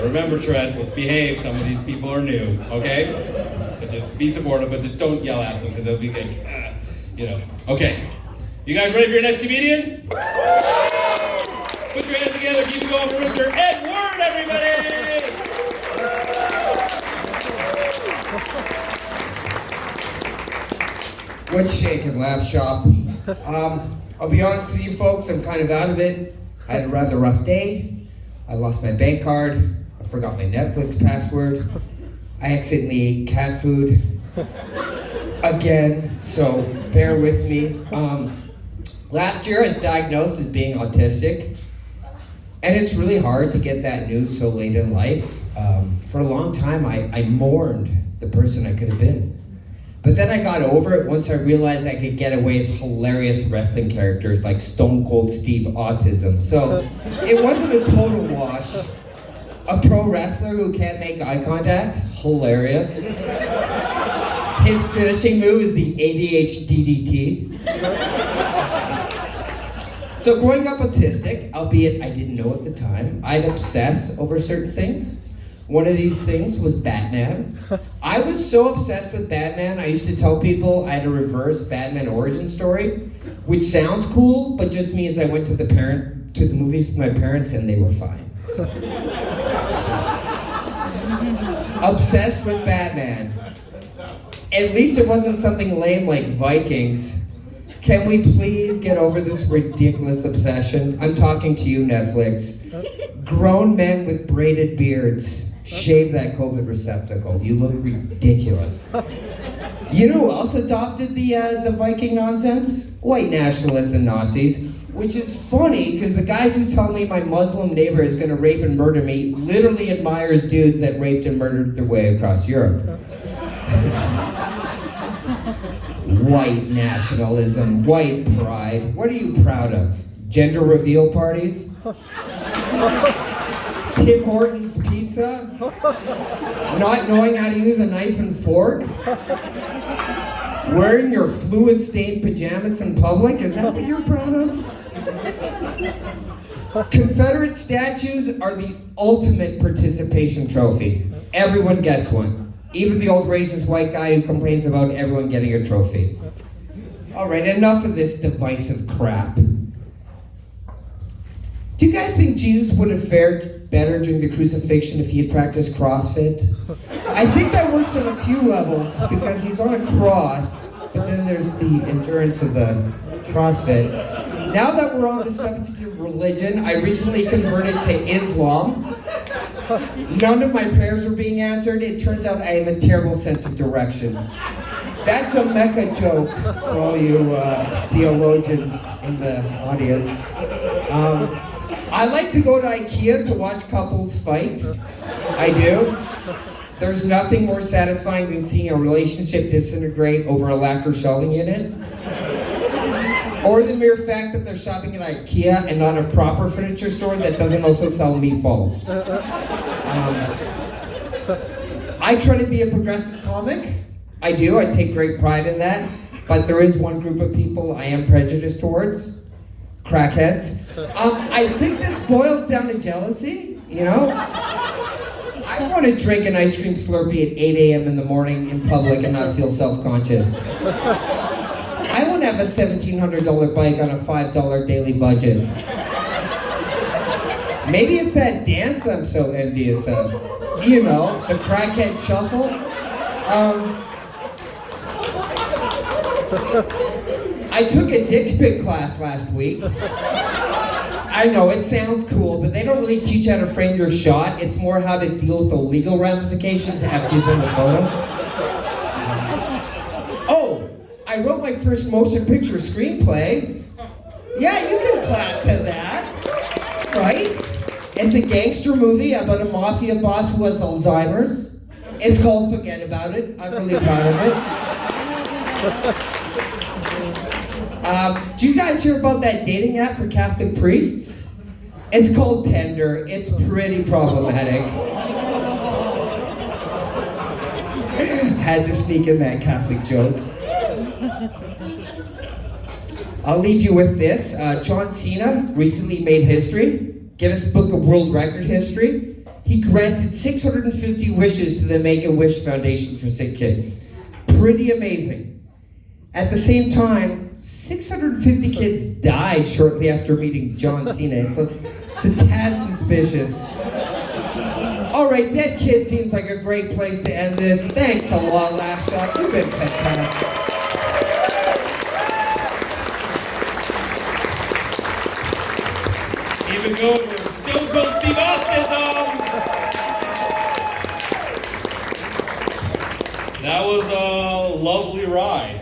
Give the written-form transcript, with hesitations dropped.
remember, Trent, let's behave. Some of these people are new, okay? So just be supportive, but just don't yell at them because they'll be like, Okay. You guys ready for your next comedian? Put your hands together, keep it going for Mr. Ed Ward, everybody! What's shaking, Laugh Shop? I'll be honest with you folks, I'm kind of out of it. I had a rather rough day. I lost my bank card. I forgot my Netflix password. I accidentally ate cat food again, so bear with me. Last year I was diagnosed as being autistic, and it's really hard to get that news so late in life. For a long time I mourned the person I could have been. But then I got over it once I realized I could get away with hilarious wrestling characters like Stone Cold Steve Autism. So it wasn't a total wash. A pro wrestler who can't make eye contact, hilarious. His finishing move is the ADHD DDT. So growing up autistic, albeit I didn't know at the time, I'd obsess over certain things. One of these things was Batman. I was so obsessed with Batman, I used to tell people I had a reverse Batman origin story, which sounds cool, but just means I went to the movies with my parents and they were fine. Obsessed with Batman. At least it wasn't something lame like Vikings. Can we please get over this ridiculous obsession? I'm talking to you, Netflix. Grown men with braided beards. Shave that COVID receptacle. You look ridiculous. You know who else adopted the Viking nonsense? White nationalists and Nazis. Which is funny, because the guys who tell me my Muslim neighbor is going to rape and murder me literally admires dudes that raped and murdered their way across Europe. White nationalism, white pride. What are you proud of? Gender reveal parties? Tim Hortons pizza? Not knowing how to use a knife and fork? Wearing your fluid-stained pajamas in public? Is that what you're proud of? Confederate statues are the ultimate participation trophy. Everyone gets one. Even the old racist white guy who complains about everyone getting a trophy. All right, enough of this divisive crap. Do you guys think Jesus would have fared better during the crucifixion if he had practiced CrossFit? I think that works on a few levels because he's on a cross, but then there's the endurance of the CrossFit. Now that we're on the subject of religion, I recently converted to Islam. None of my prayers are being answered. It turns out I have a terrible sense of direction. That's a Mecca joke for all you theologians in the audience. I like to go to IKEA to watch couples fight. I do. There's nothing more satisfying than seeing a relationship disintegrate over a lacquer shelving unit. Or the mere fact that they're shopping at IKEA and not a proper furniture store that doesn't also sell meatballs. I try to be a progressive comic. I do, I take great pride in that. But there is one group of people I am prejudiced towards. Crackheads. I think this boils down to jealousy, you know? I want to drink an ice cream Slurpee at 8 a.m. in the morning in public and not feel self-conscious. I want to have a $1,700 bike on a $5 daily budget. Maybe it's that dance I'm so envious of. You know, the crackhead shuffle. I took a dick pic class last week. I know, it sounds cool, but they don't really teach how to frame your shot. It's more how to deal with the legal ramifications after you send the photo. Oh, I wrote my first motion picture screenplay. Yeah, you can clap to that, right? It's a gangster movie about a mafia boss who has Alzheimer's. It's called Forget About It. I'm really proud of it. Do you guys hear about that dating app for Catholic priests? It's called Tinder. It's pretty problematic. Had to sneak in that Catholic joke. I'll leave you with this. John Cena recently made history. Guinness Book of World Record history. he granted 650 wishes to the Make-A-Wish Foundation for Sick Kids. Pretty amazing. At the same time, 650 kids died shortly after meeting John Cena. It's a tad suspicious. All right, Dead Kid seems like a great place to end this. Thanks a lot, Laugh Shot. You've been fantastic. Keep it going. We're Stone Cold Steve Austism. That was a lovely ride.